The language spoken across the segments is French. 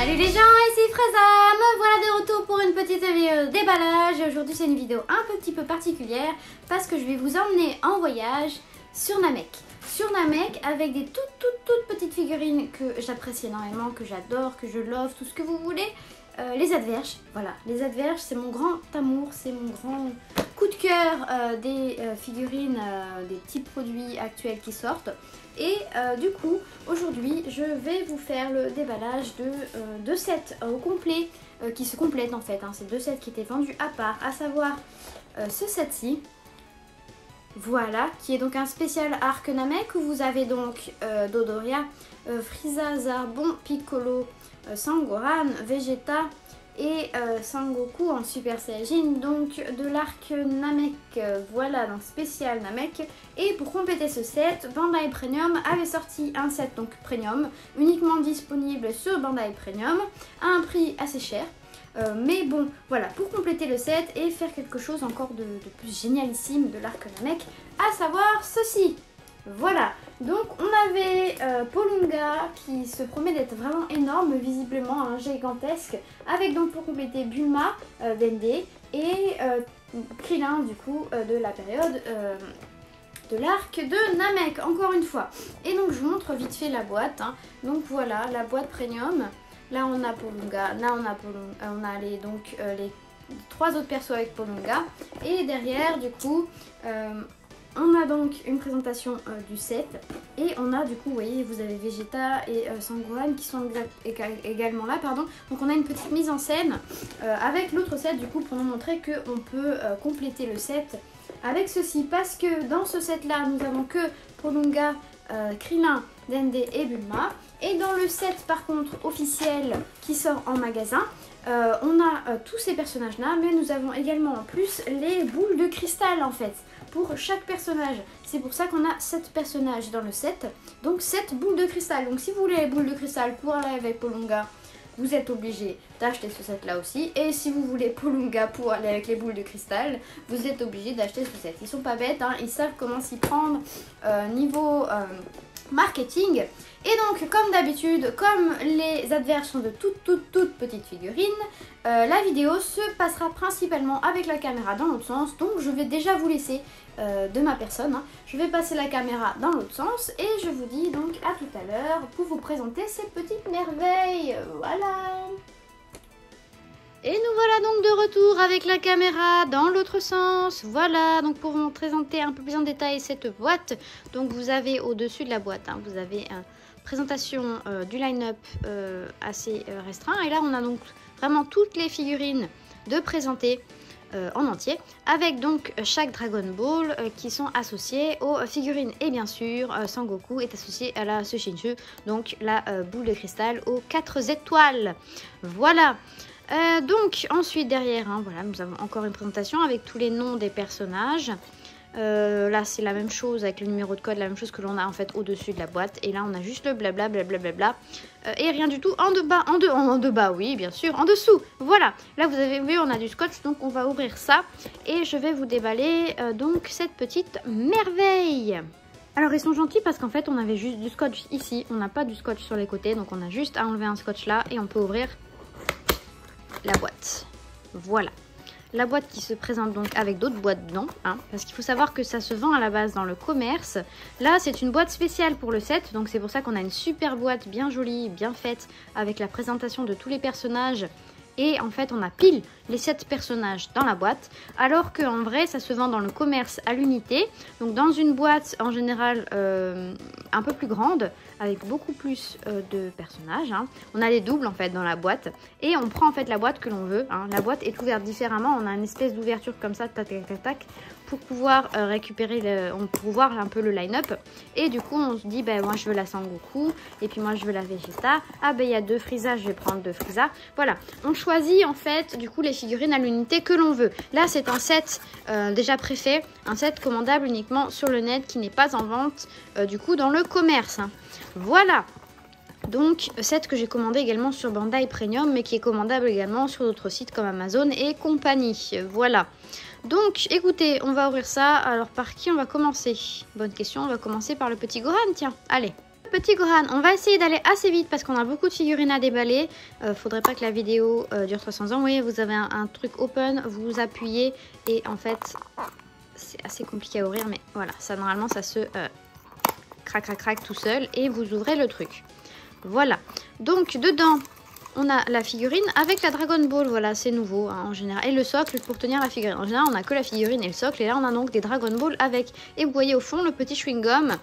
Salut les gens, ici Fraisa, me voilà de retour pour une petite vidéo déballage. Aujourd'hui c'est une vidéo un petit peu particulière parce que je vais vous emmener en voyage sur Namek. Sur Namek avec des toutes petites figurines que j'apprécie énormément, que j'adore, que je love, tout ce que vous voulez. Les adverges, voilà, les adverges c'est mon grand amour, c'est mon grand coup de cœur des figurines, des petits produits actuels qui sortent. Et du coup, aujourd'hui, je vais vous faire le déballage de deux sets au complet qui se complètent en fait. Hein. C'est deux sets qui étaient vendus à part, à savoir ce set-ci. Voilà, qui est donc un spécial arc Namek où vous avez donc Dodoria, Frieza, Zarbon, Piccolo, Sangohan, Vegeta et Sangoku en Super Saiyajin, donc de l'arc Namek, voilà, donc spécial Namek. Et pour compléter ce set, Bandai Premium avait sorti un set donc Premium, uniquement disponible sur Bandai Premium, à un prix assez cher. Mais bon, voilà, pour compléter le set et faire quelque chose encore de plus génialissime de l'arc Namek, à savoir ceci. Voilà, donc on avait Polunga qui se promet d'être vraiment énorme, visiblement hein, gigantesque, avec donc pour compléter Bulma, Dende et Krillin du coup de la période de l'arc de Namek, encore une fois. Et donc je vous montre vite fait la boîte, hein. Donc voilà, la boîte premium. Là on a Polunga, là on a les trois autres persos avec Polunga. Et derrière du coup on a donc une présentation du set. Et on a du coup, vous voyez, vous avez Vegeta et Sangohan qui sont également là, pardon. Donc on a une petite mise en scène avec l'autre set du coup pour nous montrer qu'on peut compléter le set avec ceci. Parce que dans ce set là nous avons que Polunga, Krillin, Dende et Bulma. Et dans le set par contre officiel qui sort en magasin, on a tous ces personnages là, mais nous avons également en plus les boules de cristal en fait, pour chaque personnage. C'est pour ça qu'on a 7 personnages dans le set, donc 7 boules de cristal. Donc si vous voulez les boules de cristal pour aller avec Polunga, vous êtes obligé d'acheter ce set là aussi. Et si vous voulez Polunga pour aller avec les boules de cristal, vous êtes obligé d'acheter ce set. Ils sont pas bêtes, hein, ils savent comment s'y prendre niveau marketing. Et donc comme d'habitude, comme les adversaires sont de toutes petites figurines, la vidéo se passera principalement avec la caméra dans l'autre sens. Donc je vais déjà vous laisser de ma personne, hein. Je vais passer la caméra dans l'autre sens et je vous dis donc à tout à l'heure pour vous présenter ces petites merveilles. Voilà. Et nous voilà donc de retour avec la caméra dans l'autre sens. Voilà, donc pour vous présenter un peu plus en détail cette boîte. Donc vous avez au-dessus de la boîte, hein, vous avez une présentation du line-up assez restreint. Et là on a donc vraiment toutes les figurines de présenter en entier. Avec donc chaque Dragon Ball qui sont associés aux figurines. Et bien sûr, Sangoku est associé à la Sushinshu, donc la boule de cristal aux 4 étoiles. Voilà. Donc ensuite derrière, hein, voilà, nous avons encore une présentation avec tous les noms des personnages. Là c'est la même chose avec le numéro de code, la même chose que l'on a en fait au-dessus de la boîte. Et là on a juste le blablabla et rien du tout en bas, oui bien sûr, en dessous. Voilà, là vous avez vu on a du scotch, donc on va ouvrir ça et je vais vous déballer donc cette petite merveille. Alors ils sont gentils parce qu'en fait on avait juste du scotch ici, on n'a pas du scotch sur les côtés, donc on a juste à enlever un scotch là et on peut ouvrir la boîte. Voilà. La boîte qui se présente donc avec d'autres boîtes dedans, hein, parce qu'il faut savoir que ça se vend à la base dans le commerce. Là, c'est une boîte spéciale pour le set, donc c'est pour ça qu'on a une super boîte bien jolie, bien faite, avec la présentation de tous les personnages. Et en fait, on a pile les 7 personnages dans la boîte, alors qu'en vrai, ça se vend dans le commerce à l'unité. Donc dans une boîte, en général, un peu plus grande, avec beaucoup plus de personnages. Hein. On a les doubles, en fait, dans la boîte. Et on prend, en fait, la boîte que l'on veut. Hein. La boîte est ouverte différemment. On a une espèce d'ouverture comme ça, tac, tac, tac, tac, pour pouvoir récupérer, pour voir un peu le line-up. Et du coup, on se dit, ben moi, je veux la Sangoku. Et puis moi, je veux la Vegeta. Ah, ben il y a 2 Frieza, je vais prendre 2 Frieza. Voilà. On choisit, en fait, du coup, les figurines à l'unité que l'on veut. Là, c'est un set déjà préfet. Un set commandable uniquement sur le net qui n'est pas en vente, du coup, dans le commerce. Hein. Voilà. Donc, set que j'ai commandé également sur Bandai Premium, mais qui est commandable également sur d'autres sites comme Amazon et compagnie. Voilà. Donc, écoutez, on va ouvrir ça. Alors, par qui on va commencer? Bonne question, on va commencer par le petit Gohan, tiens. Allez. Petit Gohan, on va essayer d'aller assez vite parce qu'on a beaucoup de figurines à déballer. Faudrait pas que la vidéo dure 300 ans. Vous voyez, vous avez un truc open, vous appuyez et en fait, c'est assez compliqué à ouvrir. Mais voilà, ça normalement, ça se crac tout seul et vous ouvrez le truc. Voilà, donc dedans, on a la figurine avec la Dragon Ball. Voilà, c'est nouveau hein, en général. Et le socle pour tenir la figurine. En général, on a que la figurine et le socle. Et là, on a donc des Dragon Ball avec. Et vous voyez au fond le petit chewing-gum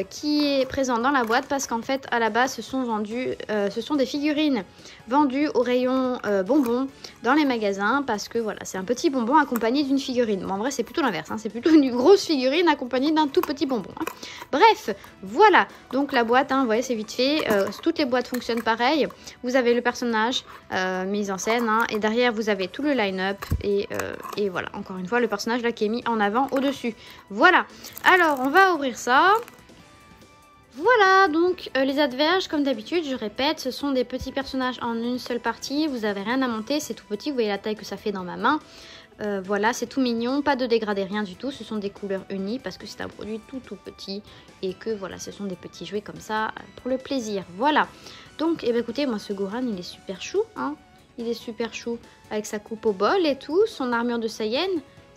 qui est présent dans la boîte parce qu'en fait, à la base, ce sont des figurines vendues au rayon bonbons dans les magasins parce que voilà, c'est un petit bonbon accompagné d'une figurine. Bon, en vrai, c'est plutôt l'inverse. Hein, c'est plutôt une grosse figurine accompagnée d'un tout petit bonbon. Hein. Bref, voilà. Donc la boîte, hein, vous voyez, c'est vite fait. Toutes les boîtes fonctionnent pareil. Vous avez le personnage mis en scène hein, et derrière vous avez tout le line-up et voilà, encore une fois le personnage là qui est mis en avant au-dessus. Voilà, alors on va ouvrir ça. Voilà, donc les adverges, comme d'habitude, je répète, ce sont des petits personnages en une seule partie. Vous n'avez rien à monter, c'est tout petit, vous voyez la taille que ça fait dans ma main. Voilà, c'est tout mignon, pas de dégradé, rien du tout. Ce sont des couleurs unies parce que c'est un produit tout petit et que voilà, ce sont des petits jouets comme ça pour le plaisir. Voilà, donc eh bien, écoutez, moi ce Gohan il est super chou, hein. Il est super chou avec sa coupe au bol et tout, son armure de Saiyan.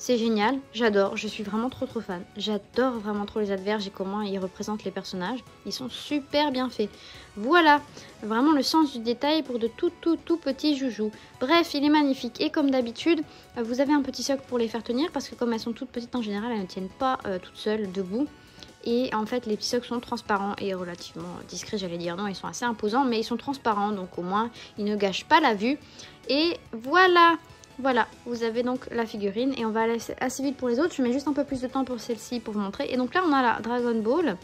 C'est génial, j'adore, je suis vraiment trop fan. J'adore vraiment trop les adverges et comment ils représentent les personnages. Ils sont super bien faits. Voilà, vraiment le sens du détail pour de tout petits joujoux. Bref, il est magnifique. Et comme d'habitude, vous avez un petit socle pour les faire tenir parce que comme elles sont toutes petites en général, elles ne tiennent pas toutes seules debout. Et en fait, les petits socles sont transparents et relativement discrets, j'allais dire. Non, ils sont assez imposants, mais ils sont transparents. Donc au moins, ils ne gâchent pas la vue. Et voilà. Voilà, vous avez donc la figurine et on va aller assez vite pour les autres. Je mets juste un peu plus de temps pour celle-ci pour vous montrer. Et donc là, on a la Dragon Ball.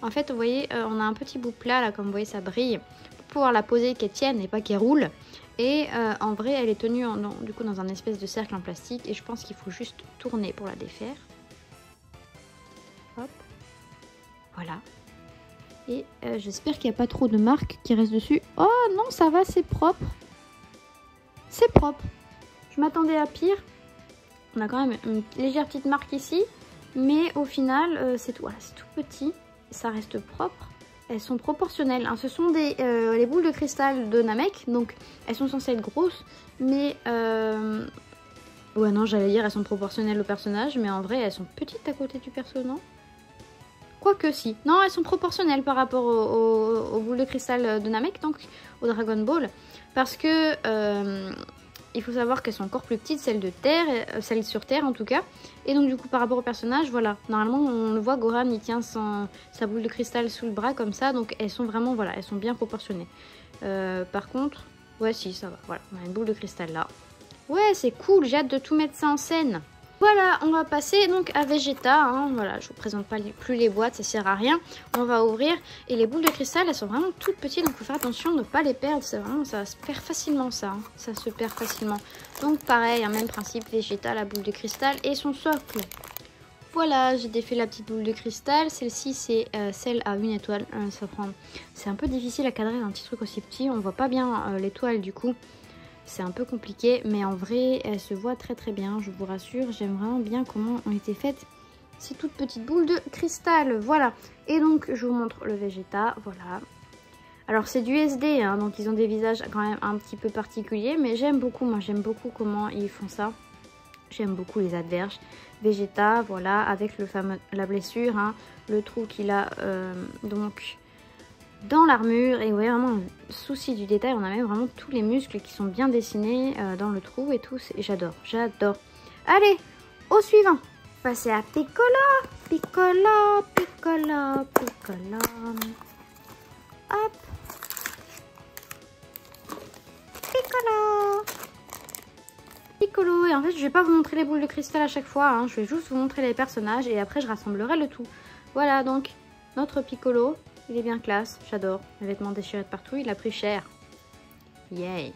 En fait, vous voyez, on a un petit bout plat là, comme vous voyez, ça brille. Pour pouvoir la poser, qu'elle tienne et pas qu'elle roule. Et en vrai, elle est tenue du coup dans un espèce de cercle en plastique. Et je pense qu'il faut juste tourner pour la défaire. Hop. Voilà. Et j'espère qu'il n'y a pas trop de marques qui restent dessus. Oh non, ça va, c'est propre. C'est propre. Je m'attendais à pire. On a quand même une légère petite marque ici. Mais au final, c'est tout petit. Ça reste propre. Elles sont proportionnelles. Hein. Ce sont les boules de cristal de Namek. Donc, elles sont censées être grosses. Mais... ouais, non, j'allais dire elles sont proportionnelles au personnage. Mais en vrai, elles sont petites à côté du perso, non? Quoique si. Non, elles sont proportionnelles par rapport aux boules de cristal de Namek. Donc, au Dragon Ball. Parce que... il faut savoir qu'elles sont encore plus petites, celles de terre, celles sur terre en tout cas. Et donc du coup par rapport au personnage, voilà. Normalement on le voit, Gohan il tient sa boule de cristal sous le bras comme ça. Donc elles sont vraiment, voilà, elles sont bien proportionnées. Par contre, ouais si ça va, voilà. On a une boule de cristal là. Ouais c'est cool, j'ai hâte de tout mettre ça en scène. Voilà, on va passer donc à Vegeta, hein. Voilà, je vous présente pas plus les boîtes, ça sert à rien. On va ouvrir et les boules de cristal, elles sont vraiment toutes petites, donc il faut faire attention de ne pas les perdre. C'est vraiment, ça se perd facilement ça, hein. Ça se perd facilement. Donc pareil, un même principe, Vegeta, la boule de cristal et son socle. Voilà, j'ai défait la petite boule de cristal. Celle-ci, c'est celle à une étoile. C'est un peu difficile à cadrer un petit truc aussi petit, on voit pas bien l'étoile du coup. C'est un peu compliqué, mais en vrai, elle se voit très bien, je vous rassure. J'aime vraiment bien comment ont été faites ces toutes petites boules de cristal. Voilà. Et donc, je vous montre le Vegeta. Voilà. Alors, c'est du SD, hein, donc ils ont des visages quand même un petit peu particuliers. Mais j'aime beaucoup, moi, j'aime beaucoup comment ils font ça. J'aime beaucoup les adverges. Vegeta, voilà, avec la blessure, hein, le trou qu'il a, donc... dans l'armure. Et ouais, vraiment un souci du détail, on a même vraiment tous les muscles qui sont bien dessinés dans le trou et tout, j'adore, j'adore. Allez, au suivant, passer à Piccolo. Piccolo. Hop, Piccolo. Et en fait je vais pas vous montrer les boules de cristal à chaque fois, hein. Je vais juste vous montrer les personnages et après je rassemblerai le tout. Voilà donc notre Piccolo. Il est bien classe, j'adore. Les vêtements déchirés de partout, il a pris cher. Yay.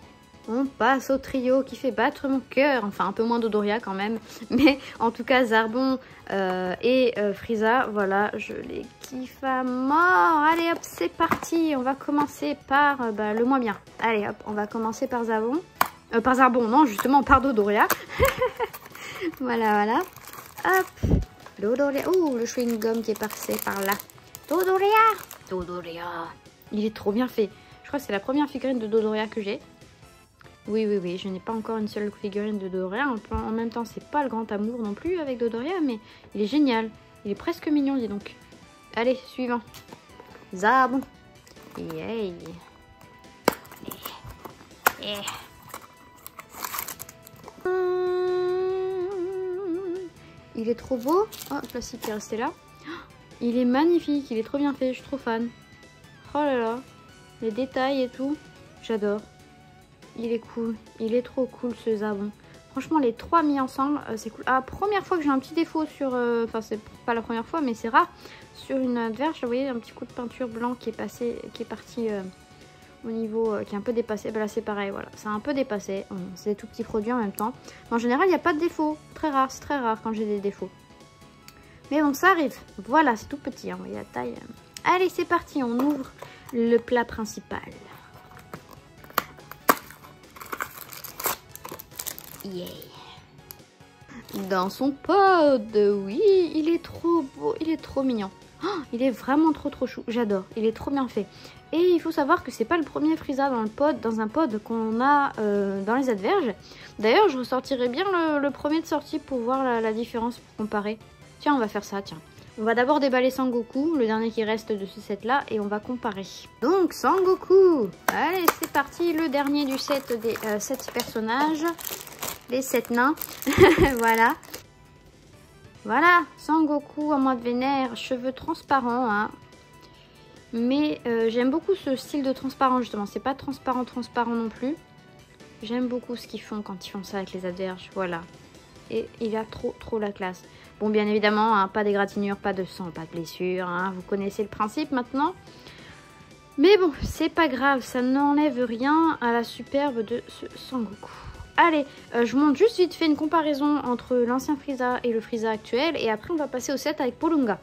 On passe au trio qui fait battre mon cœur. Enfin, un peu moins d'Odoria quand même. Mais en tout cas, Zarbon et Frieza, voilà, je les kiffe à mort. Allez hop, c'est parti. On va commencer par le moins bien. Allez hop, on va commencer par Zarbon. Par Zarbon, non, justement, par Dodoria. Voilà. Hop, Dodoria. Ouh, le chewing-gum qui est passé par là. Dodoria. Dodoria. Il est trop bien fait. Je crois que c'est la première figurine de Dodoria que j'ai. Oui, oui, oui, je n'ai pas encore une seule figurine de Dodoria. En même temps, c'est pas le grand amour non plus avec Dodoria, mais il est génial. Il est presque mignon, dis donc. Allez, suivant. Zabon. Yay. Il est trop beau. Oh, le plastique est resté là. Il est magnifique, il est trop bien fait, je suis trop fan. Oh là là, les détails et tout, j'adore. Il est cool, il est trop cool ce Zabon. Franchement, les trois mis ensemble, c'est cool. Ah, première fois que j'ai un petit défaut sur... Enfin, c'est pas la première fois, mais c'est rare. Sur une adverse, vous voyez, un petit coup de peinture blanc qui est passé, qui est parti au niveau... qui est un peu dépassé. Ben là, c'est pareil, voilà. C'est un peu dépassé. C'est des tout petits produits en même temps. Mais en général, il n'y a pas de défaut. Très rare, c'est très rare quand j'ai des défauts. Mais bon, ça arrive. Voilà, c'est tout petit, hein. Vous voyez la taille. Allez, c'est parti, on ouvre le plat principal. Yeah. Dans son pod, oui, il est trop beau, il est trop mignon. Oh, il est vraiment trop chou, j'adore, il est trop bien fait. Et il faut savoir que c'est pas le premier Frieza dans un pod qu'on a dans les adverges. D'ailleurs, je ressortirai bien le premier de sortie pour voir la différence, pour comparer. Tiens, on va faire ça, tiens. On va d'abord déballer Sangoku, le dernier qui reste de ce set là, et on va comparer. Donc, Sangoku. Allez, c'est parti, le dernier du set des 7 personnages. Les 7 nains. Voilà. Voilà, Sangoku en mode vénère, cheveux transparents. Hein. Mais j'aime beaucoup ce style de transparent, justement. C'est pas transparent non plus. J'aime beaucoup ce qu'ils font quand ils font ça avec les adverges. Voilà. Et il a trop la classe. Bon, bien évidemment, hein, pas d'égratignure, pas de sang, pas de blessure. Hein, vous connaissez le principe maintenant. Mais bon, c'est pas grave. Ça n'enlève rien à la superbe de ce Sangoku. Allez, je montre juste vite fait une comparaison entre l'ancien Frieza et le Frieza actuel. Et après, on va passer au set avec Porunga.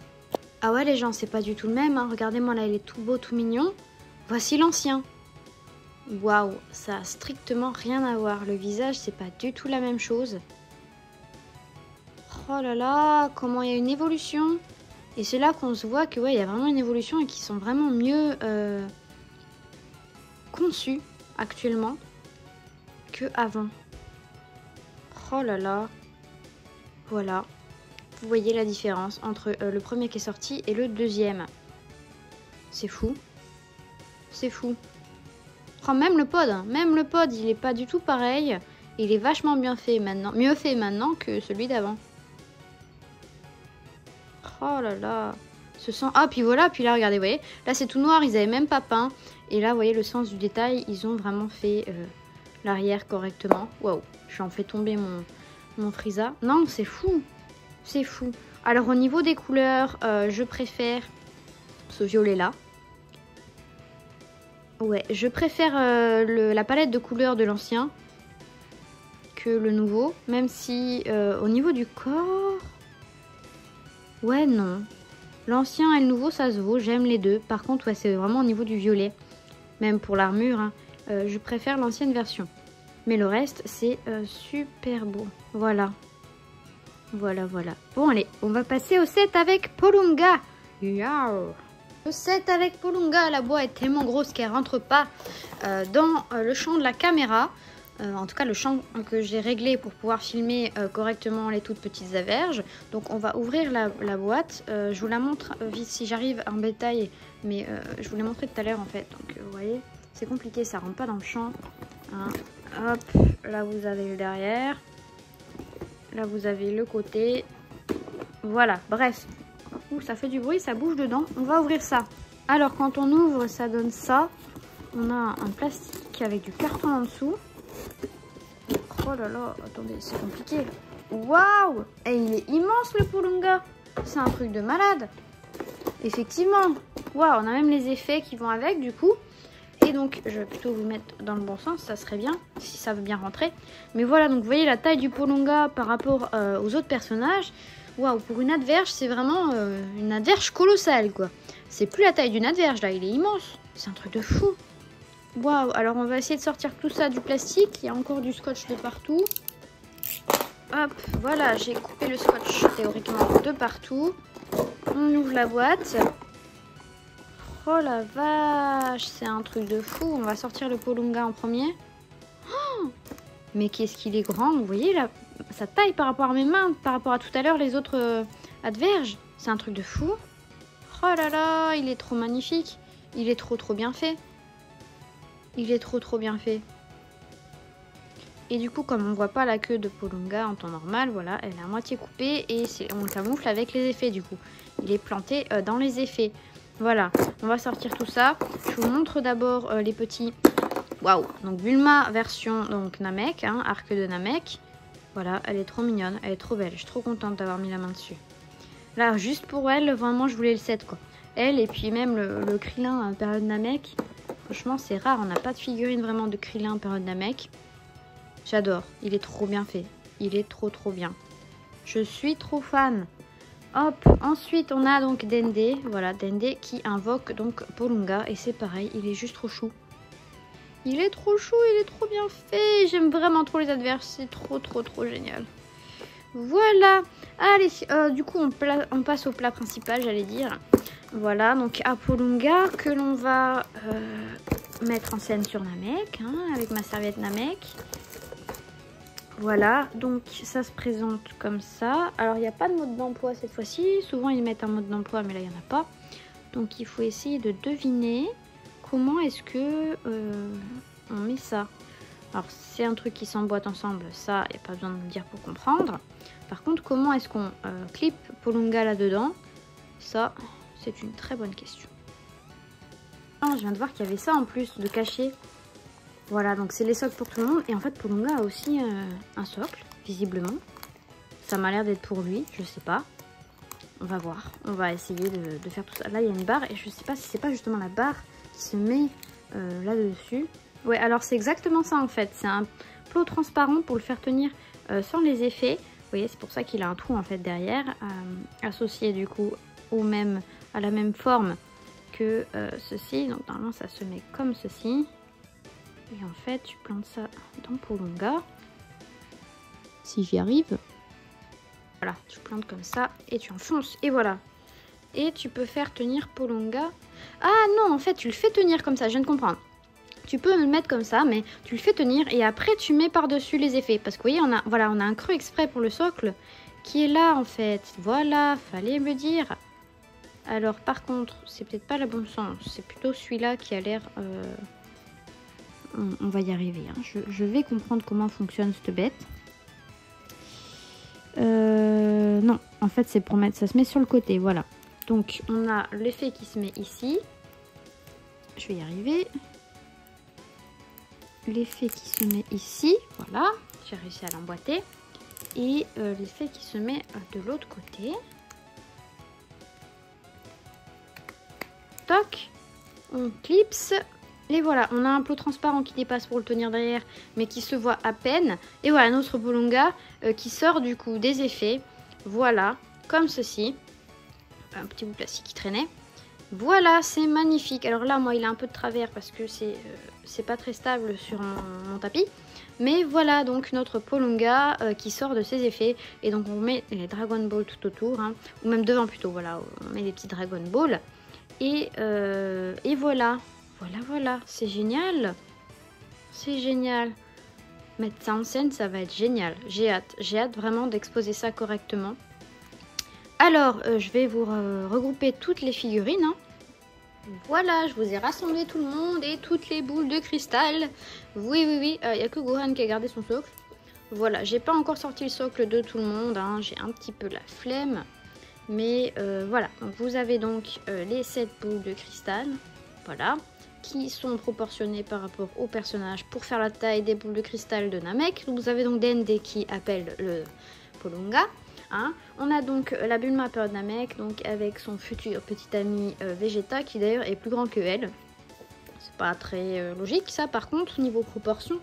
Ah ouais, les gens, c'est pas du tout le même. Hein. Regardez-moi, là, il est tout beau, tout mignon. Voici l'ancien. Waouh, ça a strictement rien à voir. Le visage, c'est pas du tout la même chose. Oh là là, comment il y a une évolution. Et c'est là qu'on se voit que ouais, il y a vraiment une évolution et qu'ils sont vraiment mieux conçus actuellement que avant. Oh là là. Voilà. Vous voyez la différence entre le premier qui est sorti et le deuxième. C'est fou. C'est fou. Oh, même le pod, il est pas du tout pareil. Il est vachement bien fait maintenant. Mieux fait maintenant que celui d'avant. Oh là là. Ce sens... Ah, puis voilà, puis là, regardez, vous voyez. Là, c'est tout noir, ils avaient même pas peint. Et là, vous voyez le sens du détail. Ils ont vraiment fait l'arrière correctement. Waouh, j'en fais tomber mon Frieza. Non, c'est fou. C'est fou. Alors, au niveau des couleurs, je préfère ce violet-là. Ouais, je préfère la palette de couleurs de l'ancien que le nouveau. Même si, au niveau du corps... Ouais, non. L'ancien et le nouveau, ça se vaut. J'aime les deux. Par contre, ouais, c'est vraiment au niveau du violet. Même pour l'armure, hein, je préfère l'ancienne version. Mais le reste, c'est super beau. Voilà. Voilà. Bon, allez, on va passer au set avec Porunga. Yow. Le set avec Porunga, la boîte est tellement grosse qu'elle rentre pas dans le champ de la caméra. En tout cas, le champ que j'ai réglé pour pouvoir filmer correctement les toutes petites averges. Donc, on va ouvrir la boîte. Je vous la montre vite si j'arrive en détail. Mais je vous l'ai montré tout à l'heure, en fait. Donc, vous voyez, c'est compliqué. Ça rentre pas dans le champ. Hein. Hop, là, vous avez le derrière. Là, vous avez le côté. Voilà, bref. Ouh, ça fait du bruit, ça bouge dedans. On va ouvrir ça. Alors, quand on ouvre, ça donne ça. On a un plastique avec du carton en dessous. Oh là là, attendez, c'est compliqué. Waouh! Et il est immense le Porunga. C'est un truc de malade. Effectivement. Waouh, on a même les effets qui vont avec du coup. Et donc, je vais plutôt vous mettre dans le bon sens, ça serait bien, si ça veut bien rentrer. Mais voilà, donc vous voyez la taille du Porunga par rapport aux autres personnages. Waouh, pour une adverge, c'est vraiment une adverge colossale, quoi. C'est plus la taille d'une adverge, là, il est immense. C'est un truc de fou. Waouh, alors on va essayer de sortir tout ça du plastique. Il y a encore du scotch de partout. Hop, voilà, j'ai coupé le scotch théoriquement de partout. On ouvre la boîte. Oh la vache, c'est un truc de fou. On va sortir le Polunga en premier. Oh, mais qu'est-ce qu'il est grand. Vous voyez là, sa taille par rapport à mes mains, par rapport à tout à l'heure les autres adverges. C'est un truc de fou. Oh là là, il est trop magnifique. Il est trop bien fait. Il est trop bien fait. Et du coup, comme on voit pas la queue de Polunga en temps normal, voilà, elle est à moitié coupée et on le camoufle avec les effets du coup. Il est planté dans les effets. Voilà, on va sortir tout ça. Je vous montre d'abord les petits... Waouh! Donc Bulma version donc Namek, hein, arc de Namek. Voilà, elle est trop mignonne, elle est trop belle. Je suis trop contente d'avoir mis la main dessus. Là, juste pour elle, vraiment, je voulais le set quoi. Elle et puis même le Krillin période Namek. Franchement, c'est rare, on n'a pas de figurine vraiment de Krillin période Namek. J'adore, il est trop bien fait. Il est trop bien. Je suis trop fan. Hop, ensuite on a donc Dende, voilà Dende qui invoque donc Polunga et c'est pareil, il est juste trop chou. Il est trop chou, il est trop bien fait, j'aime vraiment trop les adverses, c'est trop génial. Voilà, allez, du coup on passe au plat principal j'allais dire. Voilà, donc à Polunga que l'on va mettre en scène sur Namek, hein, avec ma serviette Namek. Voilà, donc ça se présente comme ça. Alors, il n'y a pas de mode d'emploi cette fois-ci. Souvent, ils mettent un mode d'emploi, mais là, il n'y en a pas. Donc, il faut essayer de deviner comment est-ce que on met ça. Alors, c'est un truc qui s'emboîte ensemble. Ça, il n'y a pas besoin de me dire pour comprendre. Par contre, comment est-ce qu'on clip Polunga là-dedans? Ça, c'est une très bonne question. Ah, je viens de voir qu'il y avait ça en plus de caché. Voilà, donc c'est les socles pour tout le monde. Et en fait, Polunga a aussi un socle, visiblement. Ça m'a l'air d'être pour lui, je sais pas. On va voir. On va essayer de faire tout ça. Là, il y a une barre et je sais pas si c'est pas justement la barre qui se met là-dessus. Ouais, alors c'est exactement ça en fait. C'est un plot transparent pour le faire tenir sans les effets. Vous voyez, c'est pour ça qu'il a un trou en fait derrière, associé du coup à la même forme que ceci. Donc normalement, ça se met comme ceci. Et en fait, tu plantes ça dans Polunga. Si j'y arrive. Voilà, tu plantes comme ça et tu enfonces. Et voilà. Et tu peux faire tenir Polunga. Ah non, en fait, tu le fais tenir comme ça. Je viens de comprendre. Tu peux le mettre comme ça, mais tu le fais tenir. Et après, tu mets par-dessus les effets. Parce que vous voyez, on a un creux exprès pour le socle qui est là, en fait. Voilà, fallait me dire. Alors, par contre, c'est peut-être pas le bon sens. C'est plutôt celui-là qui a l'air... On va y arriver. Hein. Je vais comprendre comment fonctionne cette bête. Non, en fait, c'est pour mettre... Ça se met sur le côté, voilà. Donc, on a l'effet qui se met ici. Je vais y arriver. L'effet qui se met ici. Voilà. J'ai réussi à l'emboîter. Et l'effet qui se met de l'autre côté. Toc. On clipse. Et voilà, on a un plot transparent qui dépasse pour le tenir derrière, mais qui se voit à peine. Et voilà, notre Polunga qui sort du coup des effets. Voilà, comme ceci. Un petit bout de plastique qui traînait. Voilà, c'est magnifique. Alors là, moi, il a un peu de travers parce que c'est pas très stable sur mon tapis. Mais voilà, donc notre Polunga qui sort de ses effets. Et donc, on met les Dragon Ball tout autour, hein, ou même devant plutôt. Voilà, on met des petits Dragon Ball. Et voilà. Voilà, c'est génial. C'est génial. Mettre ça en scène, ça va être génial. J'ai hâte vraiment d'exposer ça correctement. Alors, je vais vous regrouper toutes les figurines. Hein. Voilà, je vous ai rassemblé tout le monde et toutes les boules de cristal. Oui, il n'y a que Gohan qui a gardé son socle. Voilà, j'ai pas encore sorti le socle de tout le monde. Hein. J'ai un petit peu la flemme. Mais voilà, donc vous avez donc les 7 boules de cristal. Voilà. Qui sont proportionnés par rapport au personnage pour faire la taille des boules de cristal de Namek. Donc vous avez donc Dende qui appelle le Polunga. Hein. On a donc la Bulma période Namek, donc avec son futur petit ami Vegeta, qui d'ailleurs est plus grand que elle. C'est pas très logique ça, par contre, niveau proportion,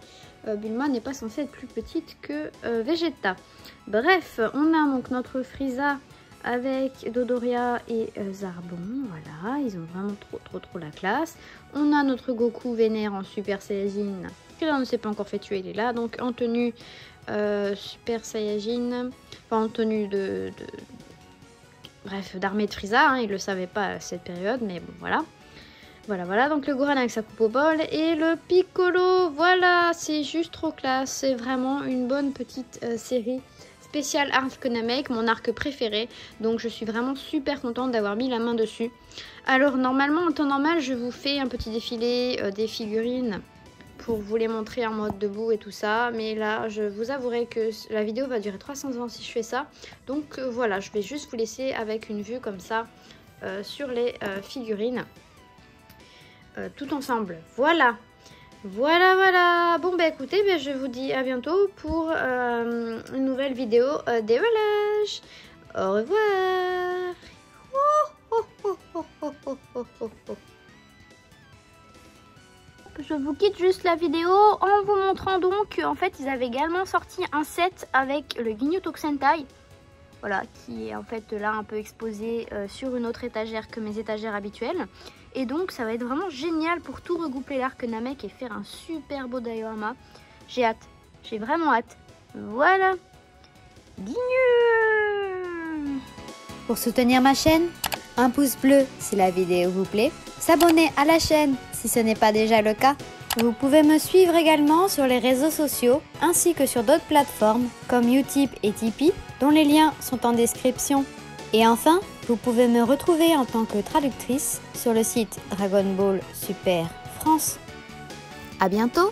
Bulma n'est pas censée être plus petite que Vegeta. Bref, on a donc notre Frieza avec Dodoria et Zarbon, voilà, ils ont vraiment trop la classe. On a notre Goku vénère en Super Saiyajin, qui là ne s'est pas encore fait tuer, il est là, donc en tenue Super Saiyajin, enfin en tenue bref, d'armée de Frieza, hein, il ne le savait pas à cette période, mais bon voilà. Voilà, donc le Gohan avec sa coupe au bol et le Piccolo, voilà, c'est juste trop classe, c'est vraiment une bonne petite série spéciale arc Namek, mon arc préféré, donc je suis vraiment super contente d'avoir mis la main dessus. Alors normalement, en temps normal, je vous fais un petit défilé des figurines pour vous les montrer en mode debout et tout ça, mais là, je vous avouerai que la vidéo va durer 300 ans si je fais ça, donc voilà, je vais juste vous laisser avec une vue comme ça sur les figurines. Tout ensemble, voilà. Bon bah écoutez, je vous dis à bientôt pour une nouvelle vidéo déballage. Au revoir. Je vous quitte juste la vidéo en vous montrant donc qu'en fait ils avaient également sorti un set avec le Ginyu Tokusentai. Voilà, qui est en fait là un peu exposé sur une autre étagère que mes étagères habituelles. Et donc ça va être vraiment génial pour tout regrouper l'arc Namek et faire un super beau diorama. J'ai hâte, j'ai vraiment hâte. Voilà. Ginyu. Pour soutenir ma chaîne, un pouce bleu si la vidéo vous plaît, s'abonner à la chaîne si ce n'est pas déjà le cas. Vous pouvez me suivre également sur les réseaux sociaux ainsi que sur d'autres plateformes comme Utip et Tipeee dont les liens sont en description. Et enfin, vous pouvez me retrouver en tant que traductrice sur le site Dragon Ball Super France. À bientôt!